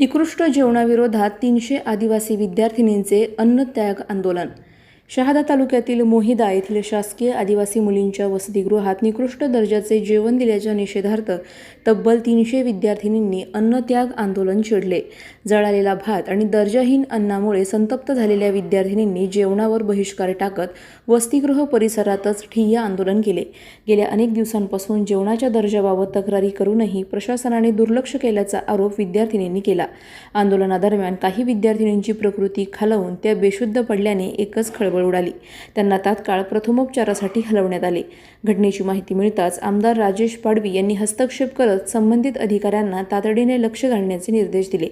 निकृष्ट जेवणाविरोधात 300 आदिवासी विद्यार्थिनींचे अन्नत्याग आंदोलन. शहादा तालुक्यातील मोहिदा येथील शासकीय आदिवासी मुलींच्या वसतिगृहात निकृष्ट दर्जाचे जेवण दिल्याच्या निषेधार्थ तब्बल 300 विद्यार्थिनींनी अन्नत्याग आंदोलन छेडले. जळालेला भात आणि दर्जाहीन अन्नामुळे संतप्त झालेल्या विद्यार्थिनींनी जेवणावर बहिष्कार टाकत वसतिगृह परिसरातच ठिय्या आंदोलन केले. गेल्या अनेक दिवसांपासून जेवणाच्या दर्जाबाबत तक्रारी करूनही प्रशासनाने दुर्लक्ष केल्याचा आरोप विद्यार्थिनींनी केला. आंदोलनादरम्यान काही विद्यार्थिनींची प्रकृती खालावून त्या बेशुद्ध पडल्याने एकच खळबळ उडाली. त्यांना तात्काळ प्रथमोपचारासाठी हलवण्यात आले. घटनेची माहिती मिळताच आमदार राजेश पाडवी यांनी हस्तक्षेप करत संबंधित अधिकाऱ्यांना तातडीने लक्ष घालण्याचे निर्देश दिले.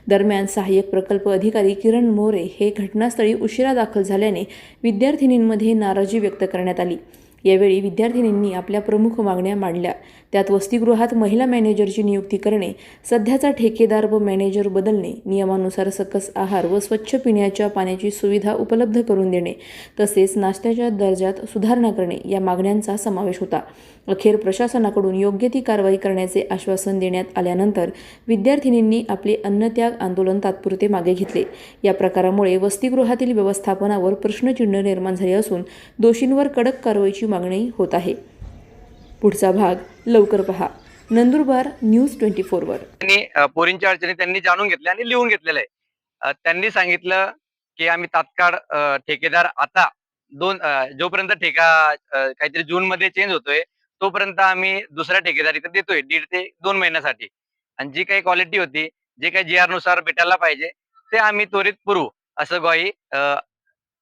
दरम्यान सहाय्यक प्रकल्प अधिकारी किरण मोरे हे घटनास्थळी उशिरा दाखल झाल्याने विद्यार्थिनींमध्ये नाराजी व्यक्त करण्यात आली. यावेळी विद्यार्थिनींनी आपल्या प्रमुख मागण्या मांडल्या. त्यात वसतिगृहात महिला मॅनेजरची नियुक्ती करणे, सध्याचा ठेकेदार व मॅनेजर बदलणे, नियमानुसार सकस आहार व स्वच्छ पिण्याच्या पाण्याची सुविधा उपलब्ध करून देणे तसेच नाश्त्याच्या दर्जात सुधारणा करणे या मागण्यांचा समावेश होता. अखेर प्रशासनाकडून योग्य ती कारवाई करण्याचे आश्वासन देण्यात आल्यानंतर विद्यार्थिनींनी आपले अन्नत्याग आंदोलन तात्पुरते मागे घेतले. या प्रकारामुळे वसतिगृहातील व्यवस्थापनावर प्रश्नचिन्ह निर्माण झाले असून दोषींवर कडक कारवाईची मागणी होत आहे. पुढचा भाग लवकर पहा. नंदुरबार न्यूज 24 वर. पोरींच्या अडचणी त्यांनी जाणून घेतल्या आणि लिहून घेतलेलं आहे. त्यांनी सांगितलं की आम्ही तात्काळ ठेकेदार आता जोपर्यंत ठेका काहीतरी जून मध्ये चेंज होतोय तोपर्यंत आम्ही दुसऱ्या ठेकेदार इथे देतोय 1.5 ते 2 महिन्यासाठी. आणि जी काही क्वालिटी होती, जे काही GR नुसार भेटायला पाहिजे ते आम्ही त्वरित पुरवू असं ग्वाही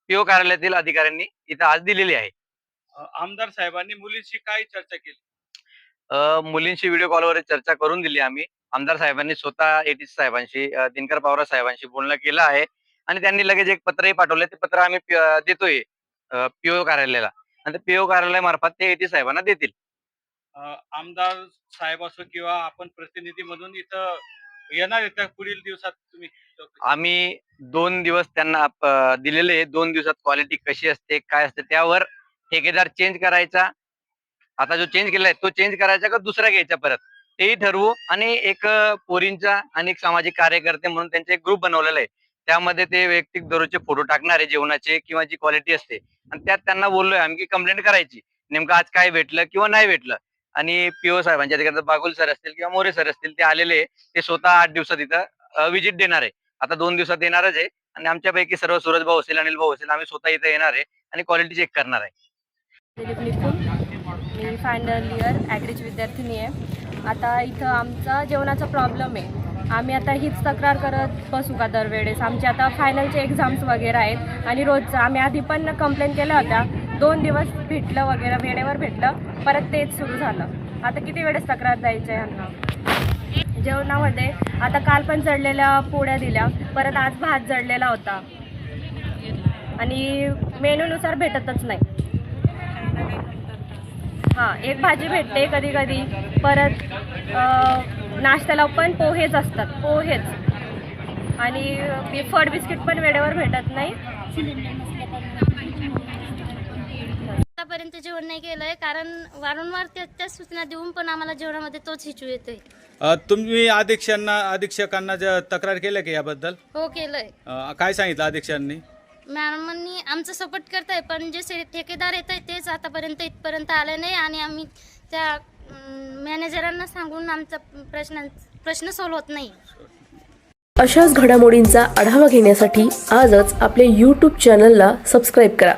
PO कार्यालयातील अधिकाऱ्यांनी इथं आज दिलेली आहे. आमदार साहेबांनी मुलींशी काय चर्चा केली? मुलींशी व्हिडिओ कॉलवर चर्चा करून दिली आम्ही. आमदार साहेबांनी स्वतः ATC साहेबांशी, दिनकर पवार साहेबांशी बोलणं केलं आहे आणि त्यांनी लगेच एक पत्रही पाठवले. ते पत्र आम्ही देतोय PO कार्यालयाला आणि ते PO कार्यालयामार्फत ते ATC साहेबांना देतील. आमदार साहेब असो किंवा आपण प्रतिनिधी म्हणून इथं येणार आहे, त्या पुढील दिवसात तुम्ही? आम्ही 2 दिवस त्यांना दिलेले. 2 दिवसात क्वालिटी कशी असते, काय असते, त्यावर ठेकेदार चेंज करायचा, आता जो चेंज केलाय तो चेंज करायचा का दुसरा घ्यायचा परत, तेही ठरवू. आणि एक पोरींचा आणि एक सामाजिक कार्यकर्ते म्हणून त्यांचा एक ग्रुप बनवलेला आहे. त्यामध्ये ते वैयक्तिक दररोजचे फोटो टाकणारे जेवणाचे किंवा जी क्वालिटी असते आणि त्यात त्यांना बोललोय आम्ही की कंप्लेंट करायची, नेमकं आज काय भेटलं किंवा नाही भेटलं. आणि PO साहेबांच्या अधिकारी बागुल सर असतील किंवा मोरे सर असतील ते आलेले, ते स्वतः 8 दिवसात इथं व्हिजिट देणार आहे. आता 2 दिवसात येणारच आहे आणि आमच्यापैकी सर्व सूरज भाऊ असेल, अनिल भाऊ असेल, आम्ही स्वतः इथं येणार आहे आणि क्वालिटी चेक करणार आहे. मी फायनल इयर ॲग्रीची विद्यार्थिनी आहे. आता इथं आमचा जेवणाचा प्रॉब्लेम आहे. आम्ही आता हीच तक्रार करत बसू का दरवेळेस? आमचे आता फायनलचे एक्झाम्स वगैरे आहेत आणि रोजचं आम्ही आधी पण कंप्लेंट केल्या होत्या. 2 दिवस भेटलं वगैरे, वेळेवर भेटलं, परत तेच सुरू झालं. आता किती वेळेस तक्रार द्यायचं आहे ह्यांना? जेवणामध्ये आता काल पण जळलेल्या पोळ्या दिल्या, परत आज भात जळलेला होता आणि मेनूनुसार भेटतच नाही. हां, एक भाजी भेटते कधी कधी, परत नाश्त्याला पण पोहेच असतात, पोहेच. आणि फळ बिस्किट पण वेळेवर भेटत नाही. आतापर्यंत जेवण नाही केलंय, कारण वारंवार त्याच सूचना देऊन पण आम्हाला जेवणामध्ये तोच इश्यू येतोय. तुम्ही अधीक्षकांना तक्रार केलं की याबद्दल? हो, केलंय. काय सांगितलं अधीक्षकांनी? मॅडमांनी आमचं सपोर्ट करताय, पण जे ठेकेदार येत आहे तेच आतापर्यंत इथपर्यंत आले नाही आणि आम्ही त्या मॅनेजरांना सांगून आमचा प्रश्न सॉल्व्ह होत नाही. अशाच घडामोडींचा आढावा घेण्यासाठी आजच आपल्या YouTube चॅनलला सबस्क्राईब करा.